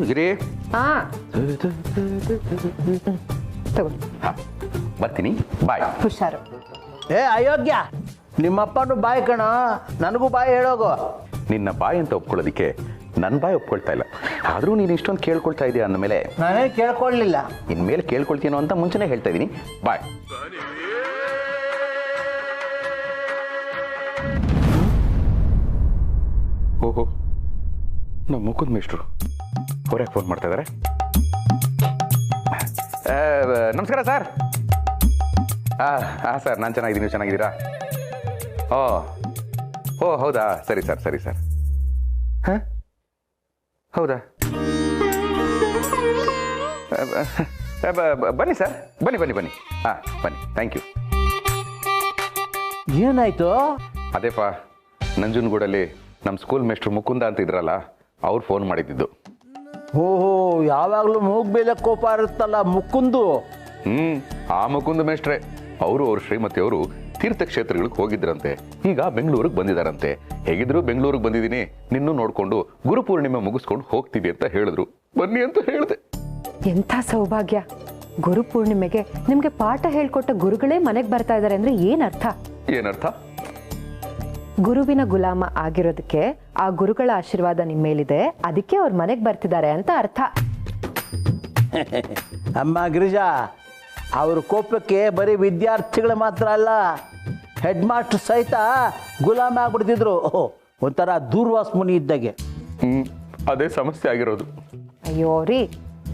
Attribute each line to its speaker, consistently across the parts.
Speaker 1: ಗಿರಿ ಬರ್ತೀನಿ ಬಾಯ್.
Speaker 2: ಹುಷಾರು.
Speaker 3: ಅಯೋಗ್ಯ, ನಿಮ್ಮಪ್ಪನು ಬಾಯಿ ಕಣ, ನನಗೂ ಬಾಯಿ ಹೇಳೋಗು.
Speaker 1: ನಿನ್ನ ಬಾಯಿ ಅಂತ ಒಪ್ಕೊಳ್ಳೋದಿಕ್ಕೆ ನನ್ನ ಬಾಯಿ ಒಪ್ಕೊಳ್ತಾ ಇಲ್ಲ. ಆದರೂ ನೀನು ಇಷ್ಟೊಂದು ಕೇಳ್ಕೊಳ್ತಾ ಇದೀಯ ಅಂದಮೇಲೆ
Speaker 3: ನಾನೇ ಕೇಳ್ಕೊಳ್ಳಿಲ್ಲ.
Speaker 1: ಇನ್ಮೇಲೆ ಕೇಳ್ಕೊಳ್ತೀನೋ ಅಂತ ಮುಂಚೆನೇ ಹೇಳ್ತಾ ಇದ್ದೀನಿ. ಬಾಯ್. ಓಹೋ, ನಮ್ಮ ಮುಕುಂದ್ ಮೇಷ್ಟ್ರು ಹೊರಗೆ ಫೋನ್ ಮಾಡ್ತಾ ಇದ್ದಾರೆ. ನಮಸ್ಕಾರ ಸರ್. ಹಾಂ ಸರ್, ನಾನು ಚೆನ್ನಾಗಿದ್ದೀನಿ. ನೀವು ಚೆನ್ನಾಗಿದ್ದೀರಾ? ಓ ಹೌದಾ, ಸರಿ ಸರ್ ಸರಿ ಸರ್. ಹಾಂ ಹೌದಾ, ಬನ್ನಿ ಸರ್, ಬನ್ನಿ ಬನ್ನಿ ಬನ್ನಿ. ಹಾಂ ಬನ್ನಿ, ಥ್ಯಾಂಕ್ ಯು.
Speaker 3: ಏನಾಯ್ತು?
Speaker 1: ಅದೇಪ್ಪ, ನಂಜನಗೂಡಲ್ಲಿ ನಮ್ಮ ಸ್ಕೂಲ್ ಮೇಸ್ಟ್ರು ಮುಕುಂದ ಅಂತ ಇದ್ರಲ್ಲ, ಅವ್ರು ಫೋನ್ ಮಾಡಿದ್ದು.
Speaker 3: ಓಹೋ, ಯಾವಾಗಲೂ ಮೂಗ್ ಮೇಲೆ ಕೋಪ ಇರುತ್ತಲ್ಲ ಮುಕುಂದು.
Speaker 1: ಆ ಮುಕುಂದ ಮೇಷ್ಟ್ರೆ ಅವರು ಅವ್ರ ಶ್ರೀಮತಿ ಅವರು ತೀರ್ಥಕ್ಷೇತ್ರಗಳಿಗೆ ಹೋಗಿದ್ರಂತೆ. ಈಗ ಬೆಂಗಳೂರಿಗೆ ಬಂದಿದ್ದಾರಂತೆ. ಹೇಗಿದ್ರು ಬೆಂಗಳೂರಿಗೆ ಬಂದಿದ್ದೀನಿ, ನಿನ್ನೂ ನೋಡಿಕೊಂಡು ಗುರುಪೂರ್ಣಿಮೆ ಮುಗಿಸ್ಕೊಂಡು ಹೋಗ್ತೀವಿ ಅಂತ ಹೇಳಿದ್ರು. ಬನ್ನಿ ಅಂತ ಹೇಳಿದೆ.
Speaker 2: ಎಂಥ ಸೌಭಾಗ್ಯ! ಗುರುಪೂರ್ಣಿಮೆಗೆ ನಿಮ್ಗೆ ಪಾಠ ಹೇಳ್ಕೊಟ್ಟ ಗುರುಗಳೇ ಮನೆಗೆ ಬರ್ತಾ ಇದ್ದಾರೆ ಅಂದ್ರೆ ಏನರ್ಥ?
Speaker 1: ಏನರ್ಥ?
Speaker 2: ಗುರುವಿನ ಗುಲಾಮ ಆಗಿರೋದಕ್ಕೆ ಆ ಗುರುಗಳ ಆಶೀರ್ವಾದ ನಿಮ್ಮ ಮೇಲಿದೆ, ಅದಕ್ಕೆ ಅವ್ರ ಮನೆಗೆ ಬರ್ತಿದ್ದಾರೆ ಅಂತ ಅರ್ಥ.
Speaker 3: ಅಮ್ಮ ಗಿರಿಜಾ, ಅವ್ರ ಕೋಪಕ್ಕೆ ಬರೀ ವಿದ್ಯಾರ್ಥಿಗಳು ಮಾತ್ರ ಅಲ್ಲ, ಹೆಡ್ ಮಾಸ್ಟರ್ ಸಹಿತ ಗುಲಾಮ ಆಗ್ಬಿಡ್ತಿದ್ರು. ಒಂಥರ ದೂರ್ವಾಸ ಮುನಿ ಇದ್ದಾಗೆ.
Speaker 1: ಅದೇ ಸಮಸ್ಯೆ ಆಗಿರೋದು.
Speaker 2: ಅಯ್ಯೋ ರೀ,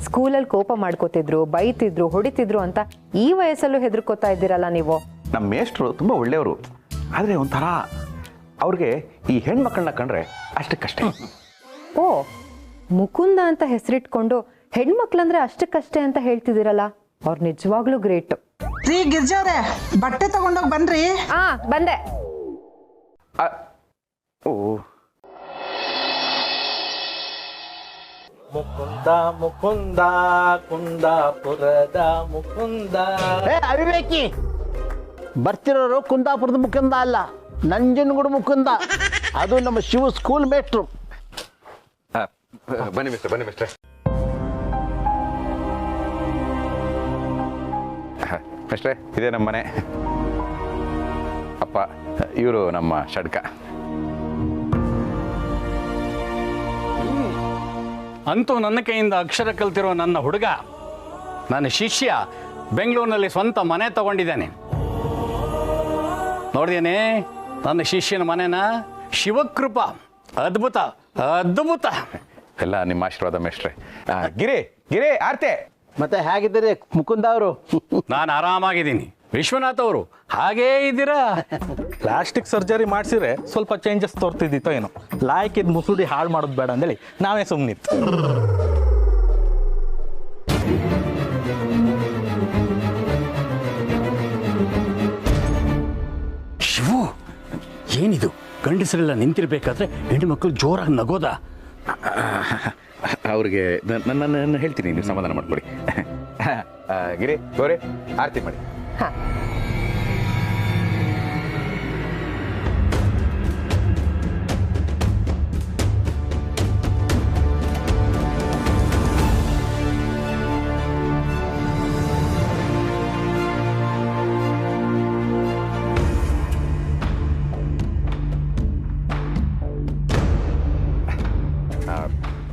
Speaker 2: ಸ್ಕೂಲಲ್ಲಿ ಕೋಪ ಮಾಡ್ಕೋತಿದ್ರು, ಬೈತಿದ್ರು, ಹೊಡಿತಿದ್ರು ಅಂತ ಈ ವಯಸ್ಸಲ್ಲೂ ಹೆದರ್ಕೋತಾ ಇದ್ದೀರಲ್ಲ ನೀವು.
Speaker 1: ನಮ್ಮ ಮೇಷ್ಟ್ರು ತುಂಬ ಒಳ್ಳೆಯವರು, ಆದರೆ ಒಂಥರ ಅವ್ರಿಗೆ ಈ ಹೆಣ್ಮಕ್ಳನ್ನ ಕಂಡ್ರೆ ಅಷ್ಟಕ್ಕಷ್ಟೇ.
Speaker 2: ಓ, ಮುಕುಂದ ಅಂತ ಹೆಸರಿಟ್ಕೊಂಡು ಹೆಣ್ಮಕ್ಳಂದ್ರೆ ಅಷ್ಟಕ್ಕಷ್ಟೇ ಅಂತ ಹೇಳ್ತಿದ್ದೀರಲ್ಲ, ಅವ್ರು ನಿಜವಾಗ್ಲೂ ಗ್ರೇಟ್.
Speaker 4: ರೀ ಗಿರ್ಜಾವ್ರೆ, ಬಟ್ಟೆ ತಗೊಂಡೋಗಿ ಬನ್ರಿ.
Speaker 2: ಬಂದೆ.
Speaker 1: ಓ,
Speaker 5: ಮುಕುಂದ ಮುಕುಂದ ಕುಂದಾಪುರದ ಮುಕುಂದ.
Speaker 3: ಅವಿವೇಕಿ, ಬರ್ತಿರೋರು ಕುಂದಾಪುರದ ಮುಕುಂದ ಅಲ್ಲ, ನಂಜನಗೂಡು ಮುಕುಂದ. ಅದು ನಮ್ಮ ಶಿವ ಸ್ಕೂಲ್ ಮೇಸ್ಟ್ರು.
Speaker 1: ಬನ್ನಿ ಮಿಸ್ಟರ್, ಬನ್ನಿ ಮಿಸ್ಟರ್. ಮಿಸ್ಟ್ರೆ, ಇದೇ ನಮ್ಮ ಮನೆ. ಅಪ್ಪ ಇವರು ನಮ್ಮ ಷಡ್ಕ.
Speaker 5: ಅಂತೂ ನನ್ನ ಕೈಯಿಂದ ಅಕ್ಷರ ಕಲ್ತಿರೋ ನನ್ನ ಹುಡುಗ, ನನ್ನ ಶಿಷ್ಯ ಬೆಂಗಳೂರಿನಲ್ಲಿ ಸ್ವಂತ ಮನೆ ತಗೊಂಡಿದ್ದಾನೆ. ನೋಡಿದೇನೆ ನನ್ನ ಶಿಷ್ಯನ ಮನೆನ? ಶಿವಕೃಪ, ಅದ್ಭುತ ಅದ್ಭುತ.
Speaker 1: ಎಲ್ಲ ನಿಮ್ಮ ಆಶೀರ್ವಾದ ಮೇಷ್ಟ್ರೆ. ಗಿರಿ ಗಿರಿ ಆರ್ತೆ.
Speaker 3: ಮತ್ತೆ ಹೇಗಿದ್ದೀರಿ ಮುಕುಂದ ಅವರು?
Speaker 5: ನಾನು ಆರಾಮಾಗಿದ್ದೀನಿ. ವಿಶ್ವನಾಥ್ ಅವರು ಹಾಗೇ ಇದ್ದೀರಾ?
Speaker 6: ಪ್ಲಾಸ್ಟಿಕ್ ಸರ್ಜರಿ ಮಾಡಿಸಿದ್ರೆ ಸ್ವಲ್ಪ ಚೇಂಜಸ್ ತೋರ್ತಿದ್ದಿತ್ತೋ ಏನೋ. ಲಾಯ್ಕಿದ್ ಮುಸುಡಿ ಹಾಳು ಮಾಡೋದು ಬೇಡ ಅಂದೇಳಿ ನಾವೇ ಸುಮ್ಮನಿತ್ತು.
Speaker 5: ಶಿವು, ಏನಿದು? ಗಂಡಸರೆಲ್ಲ ನಿಂತಿರ್ಬೇಕಾದ್ರೆ ಹೆಣ್ಣುಮಕ್ಕಳು ಜೋರಾಗಿ ನಗೋದ?
Speaker 1: ಅವ್ರಿಗೆ ನನ್ನ ಹೇಳ್ತೀನಿ, ನೀವು ಸಮಾಧಾನ ಮಾಡ್ಕೊಡಿ. ಗಿರಿ ಗೌರಿ ಆರತಿ ಮಾಡಿ.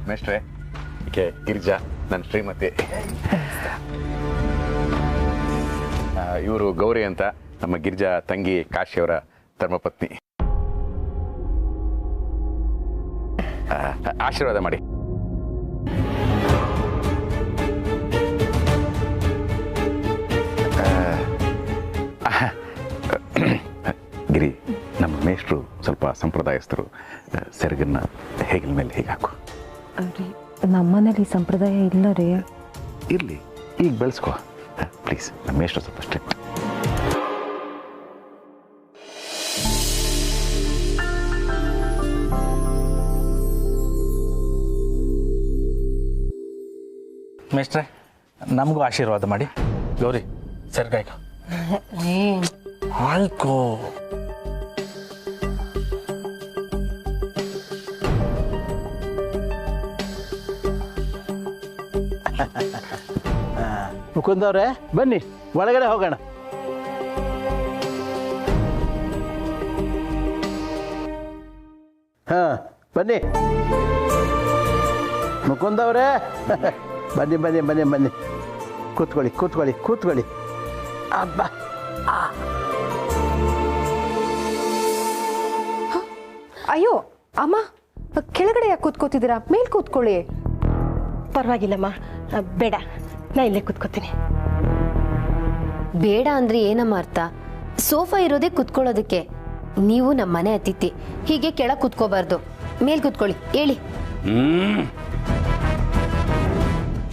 Speaker 1: ಮೇಷ್ಟ್ರೆ, ಈಕೆ ಗಿರಿಜಾ, ನನ್ನ ಶ್ರೀಮತಿ. ಇವರು ಗೌರಿ ಅಂತ, ನಮ್ಮ ಗಿರಿಜಾ ತಂಗಿ ಕಾಶಿಯವರ ಧರ್ಮಪತ್ನಿ. ಆಶೀರ್ವಾದ ಮಾಡಿ. ಗಿರಿ, ನಮ್ಮ ಮೇಷ್ಟ್ರು ಸ್ವಲ್ಪ ಸಂಪ್ರದಾಯಸ್ಥರು. ಸೆರಗನ್ನ ಹೇಗಿನ ಮೇಲೆ ಹೇಗೆ ಹಾಕು.
Speaker 2: ನಮ್ಮನೇಲಿ ಸಂಪ್ರದಾಯ ಇಲ್ಲ ರೀ.
Speaker 1: ಇರಲಿ, ಈಗ ಬೆಳೆಸ್ಕೋ ಪ್ಲೀಸ್. ನಮ್ಮ ಮೇಷ್ಟ್ರು ಸ್ವಲ್ಪ ಸ್ಟ್ರಿಕ್ಟ್.
Speaker 6: ಮೇಷ್ಟ್ರೆ, ನಮಗೂ ಆಶೀರ್ವಾದ ಮಾಡಿ. ಗೌರಿ ಸರಿಗಾಯ್ಕ ಆಯ್ಕೋ.
Speaker 3: ಮುಕುಂದವ್ರೆ ಬನ್ನಿ ಒಳಗಡೆ ಹೋಗೋಣ. ಹಾಂ ಬನ್ನಿ ಮುಕುಂದವ್ರೆ ಬನ್ನಿ ಬನ್ನಿ ಬನ್ನಿ ಬನ್ನಿ ಕೂತ್ಕೊಳ್ಳಿ ಕೂತ್ಕೊಳ್ಳಿ ಕೂತ್ಕೊಳ್ಳಿ. ಅಬ್ಬಾ
Speaker 2: ಅಯ್ಯೋ ಅಮ್ಮ, ಕೆಳಗಡೆ ಯಾಕೆ ಕೂತ್ಕೋತಿದ್ದೀರಾ? ಮೇಲ್ ಕೂತ್ಕೊಳ್ಳಿ.
Speaker 7: ಪರವಾಗಿಲ್ಲಮ್ಮ, ಬೇಡ, ನಾ ಇಲ್ಲೇ ಕೂತ್ಕೋತೀನಿ.
Speaker 8: ಬೇಡ ಅಂದ್ರೆ ಏನಮ್ಮ ಅರ್ಥ? ಸೋಫಾ ಇರೋದೇ ಕುತ್ಕೊಳ್ಳೋದಕ್ಕೆ. ನೀವು ನಮ್ಮ ಮನೆ ಅತಿಥಿ, ಹೀಗೆ ಕೆಳಗೆ ಕುತ್ಕೋಬಾರ್ದು. ಮೇಲ್ ಕುತ್ಕೊಳ್ಳಿ, ಹೇಳಿ.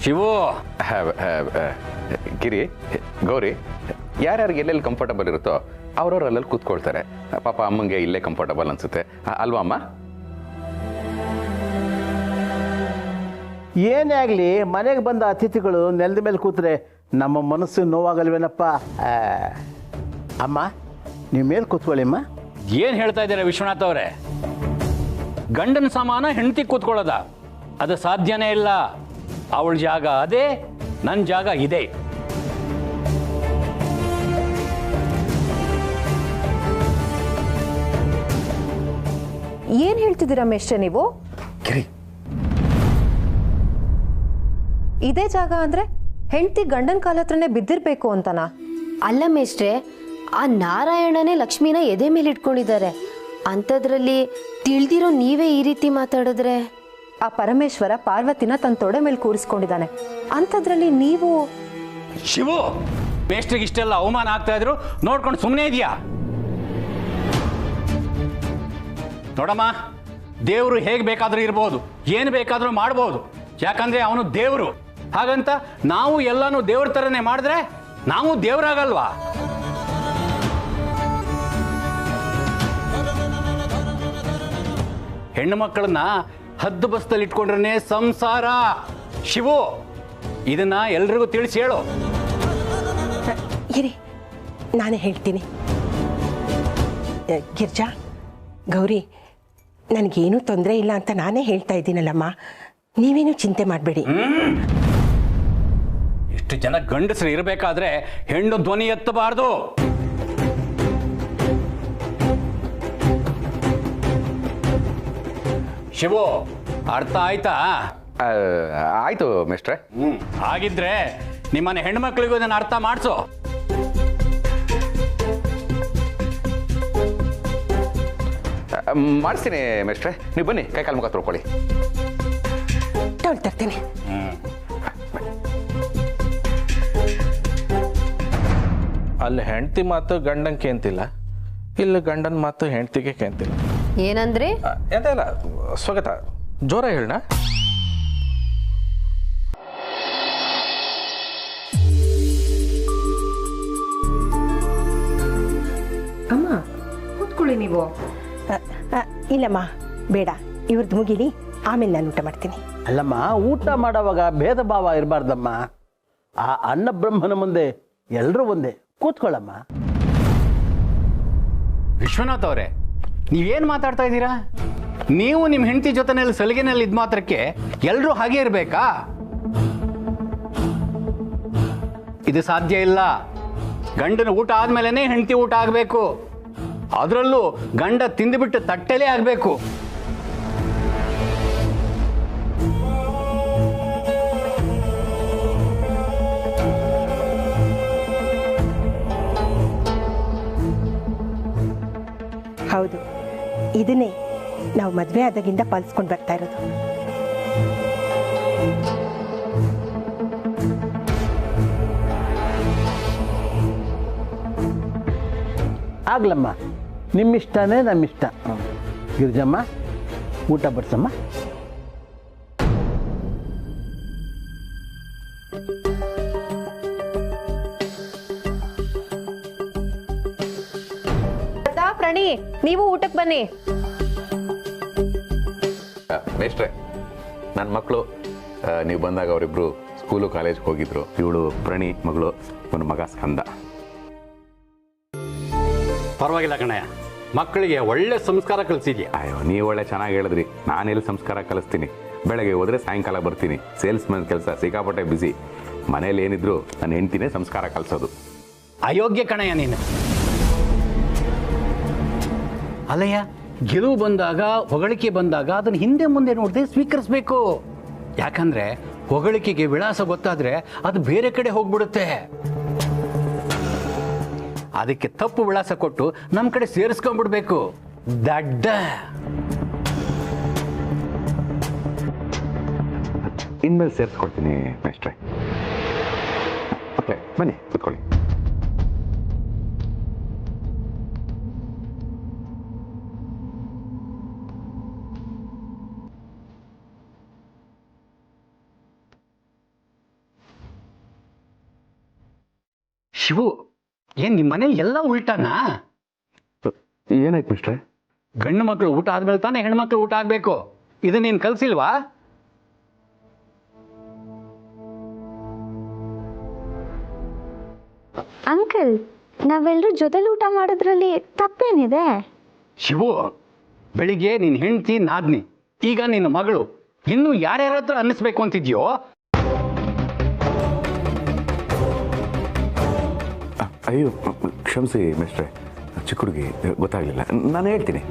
Speaker 5: ಶಿವು,
Speaker 1: ಗಿರಿ, ಗೌರಿ, ಯಾರ್ಯಾರಿಗೆ ಎಲ್ಲೆಲ್ಲಿ ಕಂಫರ್ಟಬಲ್ ಇರುತ್ತೋ ಅವ್ರವ್ರು ಅಲ್ಲಲ್ಲಿ ಕೂತ್ಕೊಳ್ತಾರೆ. ಪಾಪ ಅಮ್ಮಂಗೆ ಇಲ್ಲೇ ಕಂಫರ್ಟಬಲ್ ಅನ್ಸುತ್ತೆ ಅಲ್ವಾ ಅಮ್ಮ?
Speaker 3: ಏನೇ ಆಗಲಿ ಮನೆಗೆ ಬಂದ ಅತಿಥಿಗಳು ನೆಲದ ಮೇಲೆ ಕೂತ್ರೆ ನಮ್ಮ ಮನಸ್ಸು ನೋವಾಗಲ್ವೇನಪ್ಪ. ಅಮ್ಮ ನೀವು ಮೇಲೆ ಕೂತ್ಕೊಳ್ಳಿ ಅಮ್ಮ.
Speaker 5: ಏನು ಹೇಳ್ತಾ ಇದ್ದೀರಾ ವಿಶ್ವನಾಥ್ ಅವರೇ? ಗಂಡನ ಸಮಾನ ಹೆಂಡತಿ ಕೂತ್ಕೊಳ್ಳೋದ? ಅದು ಸಾಧ್ಯನೇ ಇಲ್ಲ. ಅವಳ ಜಾಗ ಅದೇ, ನನ್ನ ಜಾಗ ಇದೆ.
Speaker 2: ಏನ್ ಹೇಳ್ತಿದ್ದೀರಾ ಮೇಷ್ಟ್ರೆ ನೀವು? ಇದೇ ಜಾಗ ಅಂದ್ರೆ ಹೆಂಡತಿ ಗಂಡನ ಕಾಲ ಹತ್ರನೇ ಬಿದ್ದಿರ್ಬೇಕು ಅಂತನಾ?
Speaker 8: ಅಲ್ಲ ಮೇಷ್ಟ್ರೆ, ಆ ನಾರಾಯಣನೇ ಲಕ್ಷ್ಮಿನ ಎದೆ ಮೇಲೆ ಇಟ್ಕೊಂಡಿದ್ದಾರೆ. ಅಂಥದ್ರಲ್ಲಿ ತಿಳಿದಿರೋ ನೀವೇ ಈ ರೀತಿ ಮಾತಾಡಿದ್ರೆ?
Speaker 2: ಆ ಪರಮೇಶ್ವರ ಪಾರ್ವತಿನ ತನ್ನ ತೊಡೆ ಮೇಲೆ ಕೂರಿಸ್ಕೊಂಡಿದ್ದಾನೆ. ಅಂಥದ್ರಲ್ಲಿ ನೀವು?
Speaker 5: ಶಿವು, ಮೇಷ್ಟ್ರಿಗೆ ಇಷ್ಟೆಲ್ಲ ಅವಮಾನ ಆಗ್ತಾ ಇದ್ರು ನೋಡ್ಕೊಂಡು ಸುಮ್ಮನೆ ಇದೆಯಾ? ನೋಡಮ್ಮ, ದೇವರು ಹೇಗೆ ಬೇಕಾದ್ರೂ ಇರ್ಬೋದು, ಏನು ಬೇಕಾದ್ರೂ ಮಾಡ್ಬೋದು. ಯಾಕಂದ್ರೆ ಅವನು ದೇವರು. ಹಾಗಂತ ನಾವು ಎಲ್ಲಾನು ದೇವ್ರ ಥರನೇ ಮಾಡಿದ್ರೆ ನಾವು ದೇವರಾಗಲ್ವಾ? ಹೆಣ್ಣು ಮಕ್ಕಳನ್ನ ಹದ್ದು ಬಸ್ತಲ್ಲಿ ಇಟ್ಕೊಂಡ್ರೆ ಸಂಸಾರ. ಶಿವು, ಇದನ್ನ ಎಲ್ರಿಗೂ ತಿಳಿಸಿ ಹೇಳು.
Speaker 7: ಇರಿ, ನಾನೇ ಹೇಳ್ತೀನಿ. ಗಿರ್ಜಾ, ಗೌರಿ, ನನಗೇನೂ ತೊಂದರೆ ಇಲ್ಲ ಅಂತ ನಾನೇ ಹೇಳ್ತಾ ಇದ್ದೀನಲ್ಲಮ್ಮ, ನೀವೇನು ಚಿಂತೆ ಮಾಡಬೇಡಿ.
Speaker 5: ಇಷ್ಟು ಜನ ಗಂಡಸರು ಇರಬೇಕಾದ್ರೆ ಹೆಣ್ಣು ಧ್ವನಿ ಎತ್ತಬಾರ್ದು. ಶಿವು, ಅರ್ಥ ಆಯ್ತಾ?
Speaker 1: ಆಯ್ತು ಮೇಷ್ಟ್ರೆ.
Speaker 5: ಹಾಗಿದ್ರೆ ನಿಮ್ಮನೆ ಹೆಣ್ಮಕ್ಳಿಗೂ ಇದನ್ನು ಅರ್ಥ ಮಾಡಿಸು.
Speaker 1: ಮಾಡಿಸ್ತೀನಿ ಮೇಷ್ಟ್ರೆ, ನೀವು ಬನ್ನಿ, ಕೈ ಕಾಲು ಮುಖ ತೊಳ್ಕೊಳ್ಳಿ.
Speaker 7: ತರ್ತೇನೆ.
Speaker 6: ಅಲ್ಲಿ ಹೆಂಡತಿ ಮಾತು ಗಂಡನ್ ಕೇಂತಿಲ್ಲ, ಇಲ್ಲಿ ಗಂಡನ ಮಾತು ಹೆಂಡತಿಗೆ ಕೇಂತಿಲ್ಲ.
Speaker 8: ಏನಂದ್ರೆ?
Speaker 6: ಎಂತ ಸ್ವಾಗತ, ಜೋರ ಹೇಳ.
Speaker 2: ಅಮ್ಮ ಕೂತ್ಕೊಳ್ಳಿ ನೀವು.
Speaker 7: ಇಲ್ಲಮ್ಮ, ಬೇಡ, ಇವ್ರದ್ದು ಮುಗಿಲಿ, ಆಮೇಲೆ ನಾನು ಊಟ ಮಾಡ್ತೀನಿ.
Speaker 3: ಅಲ್ಲಮ್ಮ, ಊಟ ಮಾಡೋವಾಗ ಭೇದ ಭಾವ ಇರಬಾರ್ದಮ್ಮ. ಆ ಅನ್ನ ಬ್ರಹ್ಮನ ಮುಂದೆ ಎಲ್ಲರೂ ಒಂದೇ. ಕೂತ್ಕೊಳ್ಳಮ್ಮ.
Speaker 5: ವಿಶ್ವನಾಥ್ ಅವರೇ, ನೀವೇನು ಮಾತಾಡ್ತಾ ಇದ್ದೀರಾ? ನೀವು ನಿಮ್ಮ ಹೆಂಡತಿ ಜೊತೆನಲ್ಲಿ ಸಲಿಗೆನಲ್ಲಿ ಇದ್ ಮಾತ್ರಕ್ಕೆ ಎಲ್ಲರೂ ಹಾಗೆ ಇರಬೇಕಾ? ಇದು ಸಾಧ್ಯ ಇಲ್ಲ. ಗಂಡನ ಊಟ ಆದ್ಮೇಲೆ ಹೆಂಡತಿ ಊಟ ಆಗಬೇಕು. ಅದರಲ್ಲೂ ಗಂಡ ತಿಂದುಬಿಟ್ಟು ತಟ್ಟೆಲೇ ಆಗಬೇಕು.
Speaker 7: ಹೌದು, ಇದನ್ನೇ ನಾವು ಮದುವೆ ಆದಾಗಿಂದ ಪಾಲಿಸ್ಕೊಂಡು ಬರ್ತಾ ಇರೋದು.
Speaker 3: ಆಗ್ಲಮ್ಮ, ನಿಮ್ಮಿಷ್ಟನೇ ನಮ್ಮಿಷ್ಟ. ಗಿರಿಜಮ್ಮ, ಊಟ ಬಡ್ಸಮ್ಮ.
Speaker 2: ಪ್ರಣಿ, ನೀವು ಊಟಕ್ಕೆ ಬನ್ನಿ.
Speaker 1: ಮೇಷ್ಟ್ರೆ, ನನ್ನ ಮಕ್ಕಳು ನೀವು ಬಂದಾಗ ಅವರಿಬ್ರು ಸ್ಕೂಲು ಕಾಲೇಜ್ಗೆ ಹೋಗಿದ್ರು. ಇವಳು ಪ್ರಣಿ ಮಗಳು, ಇವನು ಮಗ ಸ್ಕಂದ.
Speaker 5: ಪರವಾಗಿಲ್ಲ ಕಣಯ್ಯ, ಮಕ್ಕಳಿಗೆ ಒಳ್ಳೆ ಸಂಸ್ಕಾರ ಕಲಿಸಿದ್ಯಾ.
Speaker 1: ಅಯ್ಯೋ, ನೀವು ಒಳ್ಳೆ ಚೆನ್ನಾಗಿ ಹೇಳಿದ್ರಿ. ನಾನೆಲ್ಲಿ ಸಂಸ್ಕಾರ ಕಲಿಸ್ತೀನಿ. ಬೆಳಗ್ಗೆ ಹೋದರೆ ಸಾಯಂಕಾಲ ಬರ್ತೀನಿ. ಸೇಲ್ಸ್ಮನ್ ಕೆಲಸ ಸಿಕ್ಕಾಪಟ್ಟೆ ಬಿಸಿ. ಮನೇಲಿ ಏನಿದ್ರು ನನ್ನ ಹೆಂಡ್ತಿನೇ ಸಂಸ್ಕಾರ ಕಲಿಸೋದು.
Speaker 5: ಅಯೋಗ್ಯ ಕಣಯ್ಯ ನೀನು. ಅಲ್ಲಯ್ಯ, ಗೆಲುವು ಬಂದಾಗ, ಹೊಗಳಿಕೆ ಬಂದಾಗ ಅದನ್ನು ಹಿಂದೆ ಮುಂದೆ ನೋಡದೆ ಸ್ವೀಕರಿಸಬೇಕು. ಯಾಕಂದ್ರೆ ಹೊಗಳಿಕೆಗೆ ವಿಳಾಸ ಗೊತ್ತಾದ್ರೆ ಅದು ಬೇರೆ ಕಡೆ ಹೋಗ್ಬಿಡುತ್ತೆ. ಅದಕ್ಕೆ ತಪ್ಪು ವಿಳಾಸ ಕೊಟ್ಟು ನಮ್ಮ ಕಡೆ ಸೇರಿಸ್ಕೊಂಡ್ಬಿಡ್ಬೇಕು. ದಡ್ಡ.
Speaker 1: ಇನ್ಮೇಲೆ ಸೇರಿಸ್ಕೊಡ್ತೀನಿ ಮೇಷ್ಟ್ರೆ. ಓಕೆ, ಬನ್ನಿ ಕೂತ್ಕೊಳ್ಳಿ.
Speaker 5: ಶಿವು, ಏನ್ ನಿಮ್ಮ ಮನೇಲಿ ಎಲ್ಲ ಉಲ್ಟಾನಾ?
Speaker 1: ಏನಾಯ್ತು ಮಿಸ್ಟ್ರೆ?
Speaker 5: ಗಂಡು ಮಕ್ಕಳು ಊಟ ಆದ್ಮೇಲೆ ತಾನೇ ಹೆಣ್ಮಕ್ಳು ಊಟ ಆಗ್ಬೇಕು. ಇದು ನೀನ್ ಕಲ್ಸಿಲ್ವಾ?
Speaker 9: ಅಂಕಲ್, ನಾವೆಲ್ಲರೂ ಜೊತೆಲಿ ಊಟ ಮಾಡೋದ್ರಲ್ಲಿ ತಪ್ಪೇನಿದೆ?
Speaker 5: ಶಿವು, ಬೆಳಿಗ್ಗೆ ನಿನ್ನ ಹೆಂಡತಿ ನಾದ್ನಿ, ಈಗ ನಿನ್ನ ಮಗಳು, ಇನ್ನು ಯಾರ್ಯಾರ ಹತ್ರ ಅನ್ನಿಸ್ಬೇಕು ಅಂತಿದ್ಯೋ?
Speaker 1: ಅಯ್ಯೋ ಕ್ಷಮಿಸಿ ಮೇಷ್ಟ್ರೆ, ಚಿಕ್ಕ ಹುಡುಗಿ, ಗೊತ್ತಾಗಲಿಲ್ಲ. ನಾನು ಹೇಳ್ತೀನಿ.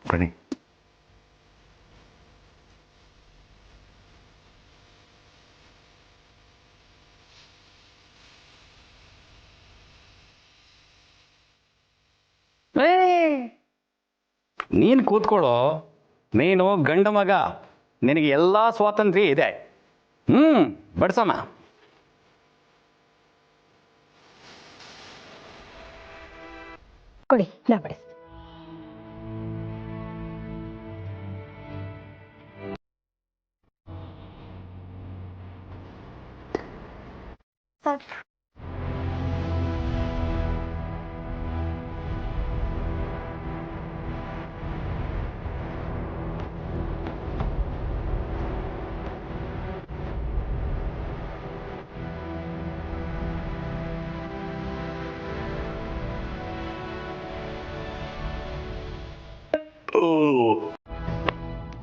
Speaker 1: ಪ್ರಣಿ,
Speaker 5: ನೀನು ಕೂತ್ಕೊಳ್ಳೋ. ನೀನು ಗಂಡ ಮಗ, ನಿನಗೆ ಎಲ್ಲ ಸ್ವಾತಂತ್ರ್ಯ ಇದೆ. ಬಡ್ಸಮ್ಮ.
Speaker 7: ಕೊಡಿ, ನಾ ಬಡಿಸ್ತೀನಿ.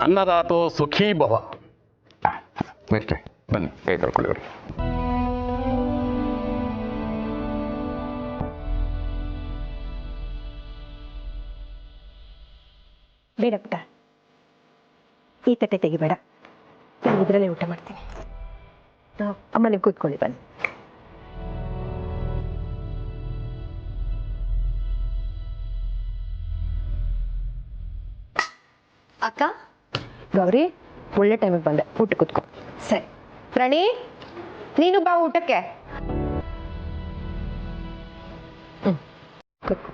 Speaker 5: ಅನ್ನದಾತೋ ಸುಖೀ ಭವ.
Speaker 1: ಮೇಷ್ಟ್ರೆ ಬನ್ನಿ, ಕೈ ತೊಳ್ಕೊಳ್ಳಿ ಅವ್ರಿ.
Speaker 7: ಬೇಡ ಪುಟ್ಟ, ಈ ತಟ್ಟೆ ತೆಗಿಬೇಡ, ನಾನು ಇದರಲ್ಲೇ ಊಟ ಮಾಡ್ತೀನಿ. ಅಮ್ಮ, ನೀವು ಕೂತ್ಕೊಳ್ಳಿ, ಬನ್ನಿ.
Speaker 8: ಅಕ್ಕ,
Speaker 2: ಗೌರಿ, ಒಳ್ಳೆ ಟೈಮಿಗೆ ಬಂದೆ. ಊಟ ಕೂತ್ಕೊ.
Speaker 8: ಸರಿ.
Speaker 2: ಪ್ರಣಿ, ನೀನು ಬಾ ಊಟಕ್ಕೆ. ಕೂತ್ಕೊ.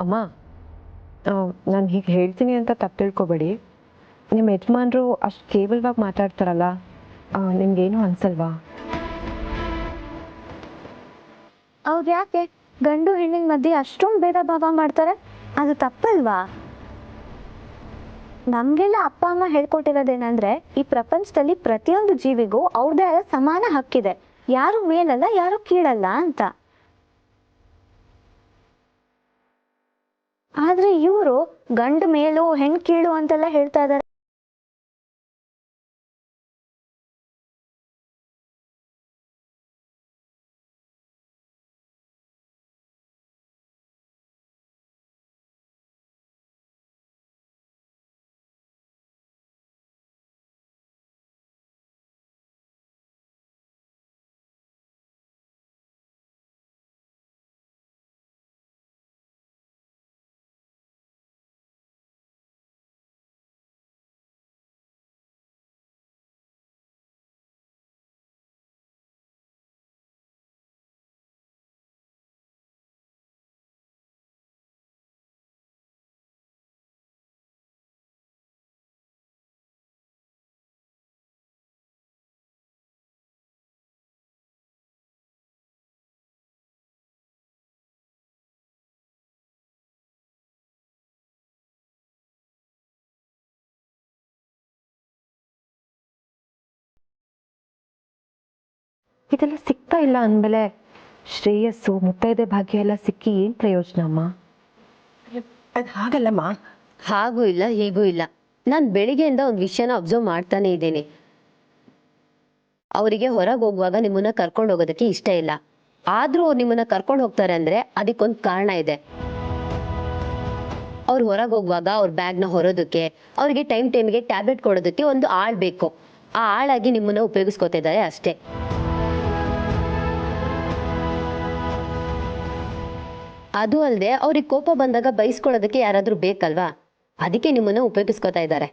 Speaker 2: ಅಮ್ಮ, ನಾನು ಹೀಗೆ ಹೇಳ್ತೀನಿ ಅಂತ ತಪ್ಪು ತಿಳ್ಕೊಬೇಡಿ. ನಿಮ್ಮ ಯಜಮಾನರು ಅಷ್ಟು ಕೇವಲವಾಗಿ ಮಾತಾಡ್ತಾರಲ್ಲ, ನಿಮ್ಗೇನು ಅನ್ಸಲ್ವಾ?
Speaker 9: ಅವ್ರು ಯಾಕೆ ಗಂಡು ಹೆಣ್ಣಿನ ಮಧ್ಯೆ ಅಷ್ಟೊಂದು ಭೇದ ಭಾವ ಮಾಡ್ತಾರೆ? ಅದು ತಪ್ಪಲ್ವಾ? ನಮಗೆಲ್ಲ ಅಪ್ಪ ಅಮ್ಮ ಹೇಳ್ಕೊಟ್ಟಿರೋದೇನೆಂದ್ರೆ, ಈ ಪ್ರಪಂಚದಲ್ಲಿ ಪ್ರತಿಯೊಂದು ಜೀವಿಗೂ ಅವ್ರದ್ದೇ ಆದ ಸಮಾನ ಹಕ್ಕಿದೆ, ಯಾರು ಮೇಲಲ್ಲ ಯಾರು ಕೀಳಲ್ಲ ಅಂತ. ಆದ್ರೆ ಇವರು ಗಂಡು ಮೇಲು ಹೆಣ್ಣು ಕೀಳು ಅಂತೆಲ್ಲ ಹೇಳ್ತಾ ಇದ್ದಾರೆ.
Speaker 2: ಇದೆಲ್ಲ ಸಿಗ್ತಾ ಇಲ್ಲ ಅಂದಮೇಲೆ ಶ್ರೇಯಸ್ಸು ಮುತ್ತೈದೆ ಭಾಗ್ಯ ಎಲ್ಲ ಸಿಕ್ಕಿ ಏನು ಪ್ರಯೋಜನ ಅಮ್ಮ?
Speaker 7: ಅದು ಹಾಗಲ್ಲಮ್ಮ.
Speaker 8: ಹಾಗೂ ಇಲ್ಲ ಹೀಗೂ ಇಲ್ಲ. ನಾನು ಬೆಳಿಗ್ಗೆಯಿಂದ ಒಂದು ವಿಷಯನ ಅಬ್ಸರ್ವ್ ಮಾಡ್ತಾನೆ ಇದ್ದೀನಿ. ಅವರಿಗೆ ಹೊರಗೆ ಹೋಗುವಾಗ ನಿಮ್ಮನ್ನ ಕರ್ಕೊಂಡು ಹೋಗೋದಕ್ಕೆ ಇಷ್ಟ ಇಲ್ಲ. ಆದ್ರೂ ಅವ್ರು ನಿಮ್ಮನ್ನ ಕರ್ಕೊಂಡು ಹೋಗ್ತಾರೆ ಅಂದ್ರೆ ಅದಕ್ಕೊಂದು ಕಾರಣ ಇದೆ. ಅವ್ರು ಹೊರಗೆ ಹೋಗುವಾಗ ಅವ್ರ ಬ್ಯಾಗ್ನ ಹೊರೋದಕ್ಕೆ, ಅವ್ರಿಗೆ ಟೈಮ್ಗೆ ಟ್ಯಾಬ್ಲೆಟ್ ಕೊಡೋದಕ್ಕೆ ಒಂದು ಆಳ್ ಬೇಕು. ಆ ಆಳಾಗಿ ನಿಮ್ಮನ್ನ ಉಪಯೋಗಿಸ್ಕೊತಾ ಇದ್ದಾರೆ ಅಷ್ಟೇ. ಅದು ಅಲ್ಲದೆ ಅವ್ರಿಗೆ ಕೋಪ ಬಂದಾಗ ಬೈಸ್ಕೊಳ್ಳೋದಕ್ಕೆ ಯಾರಾದ್ರೂ ಬೇಕಲ್ವಾ, ಅದಕ್ಕೆ ನಿಮ್ಮನ್ನ ಉಪಯೋಗಿಸ್ಕೊತಾ ಇದ್ದಾರೆ.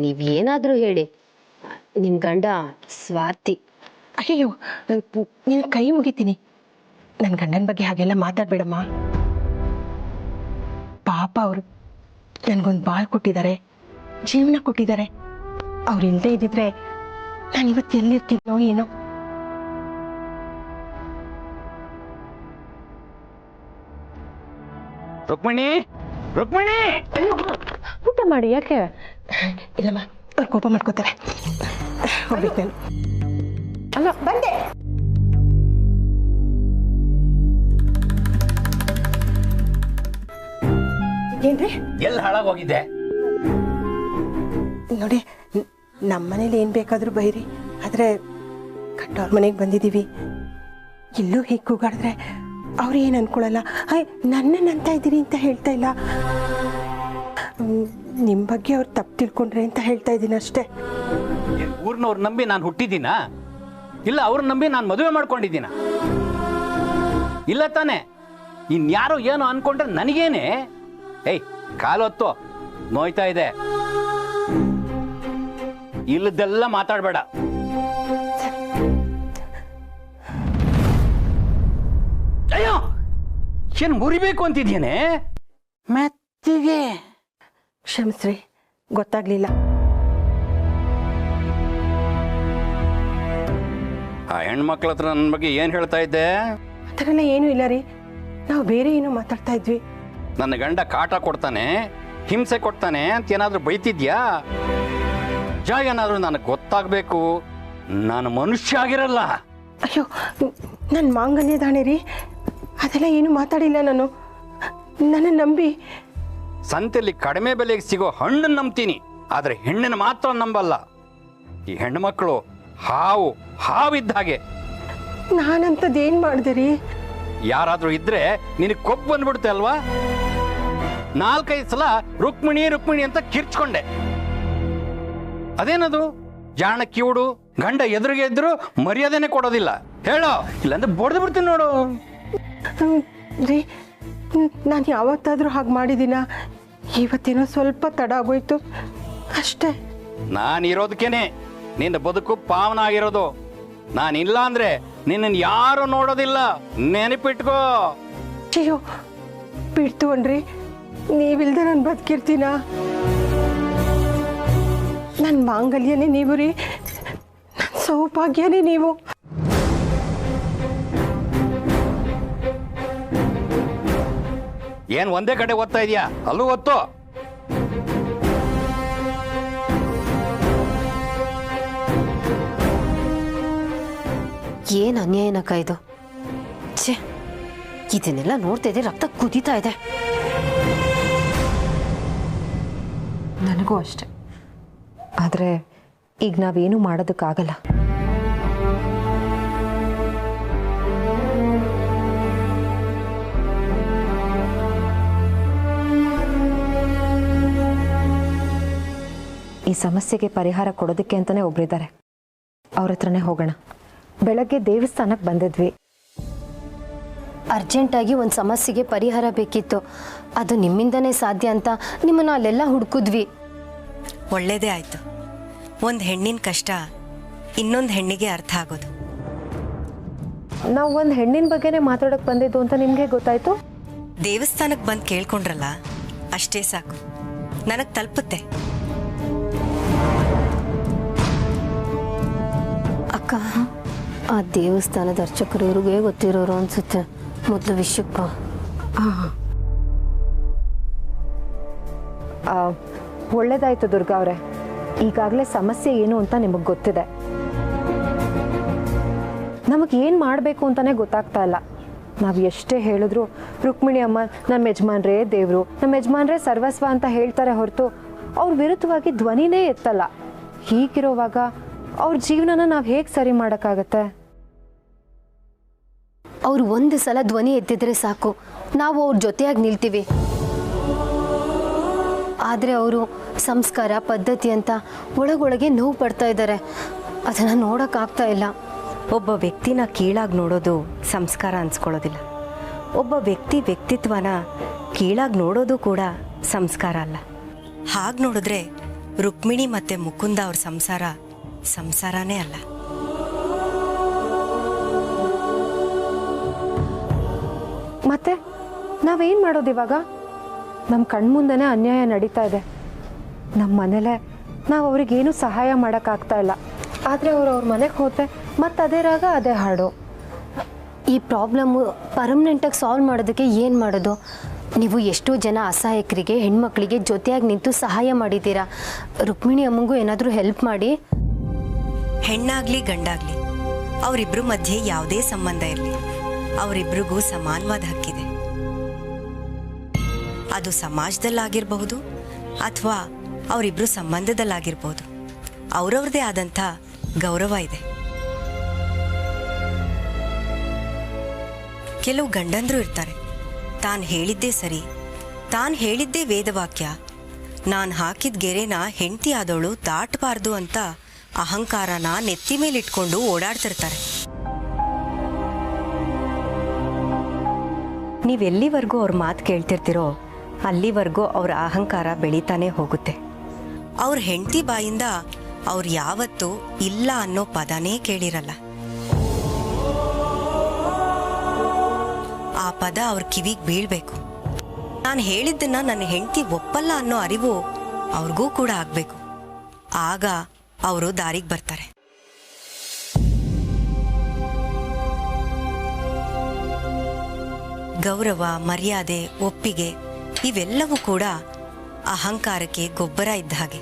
Speaker 8: ನೀವೇನಾದ್ರೂ ಹೇಳಿ, ನಿಮ್ ಗಂಡ ಸ್ವಾರ್ಥಿ.
Speaker 7: ಅಯ್ಯೋ, ನೀನು ಕೈ ಮುಗಿತೀನಿ. ನನ್ನ ಗಂಡನ ಬಗ್ಗೆ ಹಾಗೆಲ್ಲ ಮಾತಾಡ್ಬೇಡಮ್ಮ. ಪಾಪ ಅವರು ನನಗೊಂದು ಬಾಳ್ ಕೊಟ್ಟಿದ್ದಾರೆ, ಜೀವನ ಕೊಟ್ಟಿದ್ದಾರೆ. ಅವ್ರು ಇಲ್ಲದೆ ಇದ್ದಿದ್ರೆ ನಾನು ಇವತ್ತು ಎಲ್ಲಿರ್ತೀನೋ ಏನೋ.
Speaker 5: ರುಕ್ಮಿಣಿ, ರುಕ್ಮಿಣಿ,
Speaker 2: ಊಟ ಮಾಡಿ. ಯಾಕೆ?
Speaker 7: ಇಲ್ಲಮ್ಮ, ಅವ್ರು ಕೋಪ ಮಾಡ್ಕೋತಾರೆ. ಹೋಗ್ಬೇಕು ನಾನು.
Speaker 2: ಅಲ್ಲ,
Speaker 7: ಬಂದೆ. ಏನ್ರಿ
Speaker 5: ಎಲ್ಲಿ ಹಾಳಾಗೋಗಿದ್ದೆ?
Speaker 7: ನೋಡಿ, ನಮ್ಮನೇಲಿ ಏನು ಬೇಕಾದರೂ ಬೈರಿ, ಆದರೆ ಕಟ್ಟೋರ್ ಮನೆಗೆ ಬಂದಿದ್ದೀವಿ. ಎಲ್ಲೂ ಹೀಗೆ ಕೂಗಾಡಿದ್ರೆ ಅವ್ರು ಏನು ಅನ್ಕೊಳ್ಳಲ್ಲ. ನನ್ನನ್ನಂತ ಇದ್ದೀರಿ ಅಂತ ಹೇಳ್ತಾ ಇಲ್ಲ, ನಿಮ್ಮ ಬಗ್ಗೆ ಅವ್ರು ತಪ್ಪು ತಿಳ್ಕೊಂಡ್ರೆ ಅಂತ ಹೇಳ್ತಾ ಇದ್ದೀನಿ ಅಷ್ಟೇ.
Speaker 5: ಊರ್ನವ್ರು ನಂಬಿ ನಾನು ಹುಟ್ಟಿದ್ದೀನಾ? ಇಲ್ಲ ಅವ್ರ ನಂಬಿ ನಾನು ಮದುವೆ ಮಾಡ್ಕೊಂಡಿದ್ದೀನ? ಇಲ್ಲ ತಾನೆ. ಇನ್ಯಾರೋ ಏನೋ ಅನ್ಕೊಂಡ್ರೆ ನನಗೇನೆ. ಏಯ್, ಕಾಲೊತ್ತು ನೋಯ್ತಾ ಇದೆ. ಇಲ್ಲದೆಲ್ಲ ಮಾತಾಡಬೇಡ. ಅಯ್ಯೋ, ಏನ್ ಮುರಿಬೇಕು ಅಂತಿದ್ಯೇನೆ? ಮೆತ್ತಿಗೆ
Speaker 7: ಕ್ಷಮಿಸ್ರಿ, ಗೊತ್ತಾಗ್ಲಿಲ್ಲ.
Speaker 5: ಆ ಹೆಣ್ಮಕ್ಳ ಹತ್ರ ನನ್ನ ಬಗ್ಗೆ ಏನ್ ಹೇಳ್ತಾ ಇದ್ದೆ?
Speaker 7: ಆ ಥರ ಎಲ್ಲ ಏನೂ ಇಲ್ಲ ರೀ, ನಾವು ಬೇರೆ ಏನೋ ಮಾತಾಡ್ತಾ ಇದ್ವಿ.
Speaker 5: ನನ್ನ ಗಂಡ ಕಾಟ ಕೊಡ್ತಾನೆ, ಹಿಂಸೆ ಕೊಡ್ತಾನೆ ಅಂತ ಏನಾದ್ರೂ ಬೈತಿದ್ಯಾ? ಏನಾದ್ರೂ ನನಗೆ ಗೊತ್ತಾಗ್ಬೇಕು, ನಾನು ಮನುಷ್ಯ ಆಗಿರಲ್ಲ.
Speaker 7: ಅಯ್ಯೋ, ನನ್ನ ಮಾಂಗಲ್ಯ ದಾಣೆ ರೀ, ಅದೆಲ್ಲ ಏನು ಮಾತಾಡಿಲ್ಲ ನಾನು. ನನ್ನ ನಂಬಿ.
Speaker 5: ಸಂತೆಯಲ್ಲಿ ಕಡಿಮೆ ಬೆಲೆಗೆ ಸಿಗೋ ಹಣ್ಣನ್ನು ನಂಬ್ತೀನಿ, ಆದ್ರೆ ಹೆಣ್ಣನ್ನು ಮಾತ್ರ ನಂಬಲ್ಲ. ಈ ಹೆಣ್ಣು ಮಕ್ಕಳು ಹಾವಿದ್ದ ಹಾಗೆ.
Speaker 7: ನಾನಂತದ್ದೇನು ಮಾಡಿದೆ ರೀ?
Speaker 5: ಯಾರಾದ್ರೂ ಇದ್ರೆ ನಿನಗೆ ಕೊಬ್ಬು ಬಂದ್ಬಿಡುತ್ತೆ ಅಲ್ವಾ? 4-5 ಸಲ ರುಕ್ಮಿಣಿ ರುಕ್ಮಿಣಿ ಅಂತ ಕಿರ್ಚ್ಕೊಂಡೆ. ಅದೇನದು ಜಾಣ ಕಿವುಡು? ಗಂಡ ಎದುರಿಗೆ ಇದ್ರು ಮರ್ಯಾದೆನೆ ಕೊಡೋದಿಲ್ಲ. ಹೇಳೋ, ಇಲ್ಲಾಂದ್ರೆ ಬಡ್ದು ಬಿಡ್ತೀನಿ ನೋಡು.
Speaker 7: ರೀ, ನಾನು ಯಾವತ್ತಾದ್ರೂ ಹಾಗೆ ಮಾಡಿದ್ದೀನ? ಇವತ್ತೇನೋ ಸ್ವಲ್ಪ ತಡ ಆಗೋಯ್ತು ಅಷ್ಟೇ.
Speaker 5: ನಾನಿರೋದಕ್ಕೇನೆ ನಿನ್ನ ಬದುಕು ಪಾವನ ಆಗಿರೋದು. ನಾನಿಲ್ಲ ಅಂದ್ರೆ ನಿನ್ನನ್ನು ಯಾರು ನೋಡೋದಿಲ್ಲ, ನೆನಪಿಟ್ಕೋ.
Speaker 7: ಅಯ್ಯೋ, ಬಿಡ್ತು ಅನ್ರಿ, ನೀವಿಲ್ದೆ ನಾನು ಬದುಕಿರ್ತೀನ? ನನ್ನ ಮಾಂಗಲ್ಯನೇ ನೀವು ರೀ, ನನ್ನ ಸೌಭಾಗ್ಯನೇ ನೀವು.
Speaker 5: ಏನ್ ಒಂದೇ ಕಡೆ ಓದ್ತಾ ಇದೀಯಾ? ಅಲ್ಲೂ ಓದ್ತು.
Speaker 8: ಏನ್ ಅನ್ಯಾಯನಕ್ಕ ಇದು? ಛೇ, ಇದನ್ನೆಲ್ಲ ನೋಡ್ತಾ ಇದೆ, ರಕ್ತ ಕುದೀತಾ ಇದೆ.
Speaker 2: ನನಗೂ ಅಷ್ಟೆ. ಆದರೆ ಈಗ ನಾವೇನು ಮಾಡೋದಕ್ಕಾಗಲ್ಲ. ಈ ಸಮಸ್ಯೆಗೆ ಪರಿಹಾರ ಕೊಡೋದಕ್ಕೆ ಅಂತಲೇ ಒಬ್ಬರಿದ್ದಾರೆ, ಅವ್ರ ಹತ್ರನೇ ಹೋಗೋಣ. ಬೆಳಗ್ಗೆ ದೇವಸ್ಥಾನಕ್ಕೆ ಬಂದಿದ್ವಿ.
Speaker 8: ಅರ್ಜೆಂಟಾಗಿ ಒಂದು ಸಮಸ್ಯೆಗೆ ಪರಿಹಾರ ಬೇಕಿತ್ತು, ಅದು ನಿಮ್ಮಿಂದನೇ ಸಾಧ್ಯ ಅಂತ ನಿಮ್ಮನ್ನು ಅಲ್ಲೆಲ್ಲ ಹುಡುಕಿದ್ವಿ.
Speaker 10: ಒಳ್ಳೇದೇ ಆಯಿತು. ಒಂದು ಹೆಣ್ಣಿನ ಕಷ್ಟ ಇನ್ನೊಂದು ಹೆಣ್ಣಿಗೆ ಅರ್ಥ ಆಗೋದು.
Speaker 2: ನಾವು ಒಂದು ಹೆಣ್ಣಿನ ಬಗ್ಗೆನೇ ಮಾತಾಡೋಕೆ ಬಂದಿದ್ದು ಅಂತ ನಿಮಗೆ ಗೊತ್ತಾಯ್ತು?
Speaker 10: ದೇವಸ್ಥಾನಕ್ಕೆ ಬಂದು ಕೇಳ್ಕೊಂಡ್ರಲ್ಲ, ಅಷ್ಟೇ ಸಾಕು, ನನಗೆ ತಲುಪುತ್ತೆ.
Speaker 8: ಅಕ್ಕ, ಆ ದೇವಸ್ಥಾನದ ಅರ್ಚಕರು ಇವ್ರಿಗೆ ಗೊತ್ತಿರೋರು ಅನ್ಸುತ್ತೆ. ಮೊದಲು ವಿಷಯಕ್ಕ
Speaker 2: ಒಳ್ಳೇದಾಯ್ತು ದುರ್ಗಾ ಅವರೇ, ಈಗಾಗಲೇ ಸಮಸ್ಯೆ ಏನು ಅಂತ ನಿಮಗೆ ಗೊತ್ತಿದೆ. ನಮಗೆ ಏನು ಮಾಡಬೇಕು ಅಂತಲೇ ಗೊತ್ತಾಗ್ತಾ ಇಲ್ಲ. ನಾವು ಎಷ್ಟೇ ಹೇಳಿದ್ರು ರುಕ್ಮಿಣಿ ಅಮ್ಮ ನಮ್ಮ ಯಜಮಾನ್ರೇ ದೇವರು, ನಮ್ಮ ಯಜಮಾನ್ರೇ ಸರ್ವಸ್ವ ಅಂತ ಹೇಳ್ತಾರೆ ಹೊರತು ಅವ್ರ ವಿರುದ್ಧವಾಗಿ ಧ್ವನಿನೇ ಎತ್ತಲ್ಲ. ಹೀಗಿರೋವಾಗ ಅವ್ರ ಜೀವನನ ನಾವು ಹೇಗೆ ಸರಿ ಮಾಡೋಕ್ಕಾಗತ್ತೆ?
Speaker 8: ಅವ್ರು ಒಂದು ಸಲ ಧ್ವನಿ ಎತ್ತಿದ್ರೆ ಸಾಕು, ನಾವು ಅವ್ರ ಜೊತೆಯಾಗಿ ನಿಲ್ತೀವಿ. ಆದರೆ ಅವರು ಸಂಸ್ಕಾರ ಪದ್ಧತಿ ಅಂತ ಒಳಗೊಳಗೆ ನೋವು ಪಡ್ತಾ ಇದ್ದಾರೆ. ಅದನ್ನು ನೋಡೋಕ್ಕಾಗ್ತಾ ಇಲ್ಲ.
Speaker 10: ಒಬ್ಬ ವ್ಯಕ್ತಿನ ಕೀಳಾಗಿ ನೋಡೋದು ಸಂಸ್ಕಾರ ಅನ್ಸ್ಕೊಳ್ಳೋದಿಲ್ಲ. ಒಬ್ಬ ವ್ಯಕ್ತಿತ್ವನ ಕೀಳಾಗಿ ನೋಡೋದು ಕೂಡ ಸಂಸ್ಕಾರ ಅಲ್ಲ. ಹಾಗೆ ನೋಡಿದ್ರೆ ರುಕ್ಮಿಣಿ ಮತ್ತು ಮುಕುಂದ ಅವ್ರ ಸಂಸಾರನೇ ಅಲ್ಲ.
Speaker 2: ಮತ್ತೆ ನಾವೇನು ಮಾಡೋದು ಇವಾಗ? ನಮ್ಮ ಕಣ್ಮುಂದೆನೇ ಅನ್ಯಾಯ ನಡೀತಾ ಇದೆ. ನಮ್ಮ ಮನೇಲೆ ನಾವು ಅವ್ರಿಗೇನು ಸಹಾಯ ಮಾಡೋಕ್ಕಾಗ್ತಾ ಇಲ್ಲ. ಆದರೆ ಅವ್ರ ಮನೆಗೆ ಹೋದ್ರೆ ಮತ್ತೆ ಅದೇ ರಾಗ ಅದೇ ಹಾಡು.
Speaker 8: ಈ ಪ್ರಾಬ್ಲಮ್ಮು ಪರ್ಮನೆಂಟಾಗಿ ಸಾಲ್ವ್ ಮಾಡೋದಕ್ಕೆ ಏನು ಮಾಡೋದು? ನೀವು ಎಷ್ಟೋ ಜನ ಅಸಹಾಯಕರಿಗೆ ಹೆಣ್ಮಕ್ಳಿಗೆ ಜೊತೆಯಾಗಿ ನಿಂತು ಸಹಾಯ ಮಾಡಿದ್ದೀರಾ. ರುಕ್ಮಿಣಿ ಅಮ್ಮಂಗೂ ಏನಾದರೂ ಹೆಲ್ಪ್ ಮಾಡಿ.
Speaker 10: ಹೆಣ್ಣಾಗ್ಲಿ ಗಂಡಾಗ್ಲಿ ಅವರಿಬ್ಬರ ಮಧ್ಯೆ ಯಾವುದೇ ಸಂಬಂಧ ಇರಲಿ, ಅವರಿಬ್ರಿಗೂ ಸಮಾನವಾದ ಹಕ್ಕಿದೆ. ಅದು ಸಮಾಜದಲ್ಲಾಗಿರಬಹುದು ಅಥವಾ ಅವರಿಬ್ರು ಸಂಬಂಧದಲ್ಲಾಗಿರ್ಬೋದು. ಅವ್ರವ್ರದೇ ಆದಂಥ ಗೌರವ ಇದೆ. ಕೆಲವು ಗಂಡಂದ್ರು ಇರ್ತಾರೆ, ತಾನು ಹೇಳಿದ್ದೇ ಸರಿ, ತಾನು ಹೇಳಿದ್ದೇ ವೇದವಾಕ್ಯ, ನಾನು ಹಾಕಿದ ಗೆರೆನ ಹೆಂಡತಿ ಆದವಳು ದಾಟಬಾರ್ದು ಅಂತ ಅಹಂಕಾರನ ನೆತ್ತಿ ಮೇಲಿಟ್ಕೊಂಡು ಓಡಾಡ್ತಿರ್ತಾರೆ. ನೀವೆಲ್ಲಿವರೆಗೂ ಅವ್ರ ಮಾತು ಕೇಳ್ತಿರ್ತೀರೋ ಅಲ್ಲಿವರೆಗೂ ಅವ್ರ ಅಹಂಕಾರ ಬೆಳೀತಾನೆ ಹೋಗುತ್ತೆ. ಅವ್ರ ಹೆಂಡತಿ ಬಾಯಿಂದ ಅವ್ರು ಯಾವತ್ತೂ ಇಲ್ಲ ಅನ್ನೋ ಪದನೇ ಕೇಳಿರಲ್ಲ. ಆ ಪದ ಅವ್ರ ಕಿವಿಗೆ ಬೀಳ್ಬೇಕು. ನಾನು ಹೇಳಿದ್ದನ್ನ ನನ್ನ ಹೆಂಡತಿ ಒಪ್ಪಲ್ಲ ಅನ್ನೋ ಅರಿವು ಅವ್ರಿಗೂ ಕೂಡ ಆಗ್ಬೇಕು. ಆಗ ಅವರು ದಾರಿಗೆ ಬರ್ತಾರೆ. ಗೌರವ, ಮರ್ಯಾದೆ, ಒಪ್ಪಿಗೆ ಇವೆಲ್ಲವೂ ಕೂಡ ಅಹಂಕಾರಕ್ಕೆ ಗೊಬ್ಬರ ಇದ್ದ ಹಾಗೆ.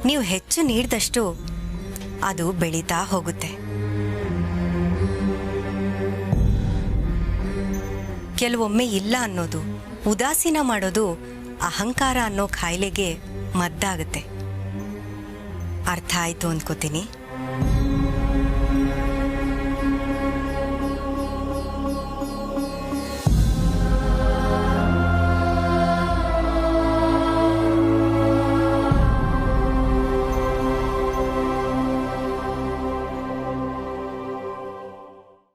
Speaker 10: ನೀವು ಹೆಚ್ಚು ನೀಡಿದಷ್ಟು ಅದು ಬೆಳೀತಾ ಹೋಗುತ್ತೆ. ಕೆಲವೊಮ್ಮೆ ಇಲ್ಲ ಅನ್ನೋದು, ಉದಾಸೀನ ಮಾಡೋದು ಅಹಂಕಾರ ಅನ್ನೋ ಕಾಯಿಲೆಗೆ ಮದ್ದಾಗುತ್ತೆ. ಅರ್ಥ ಆಯ್ತು ಅಂದ್ಕೋತೀನಿ.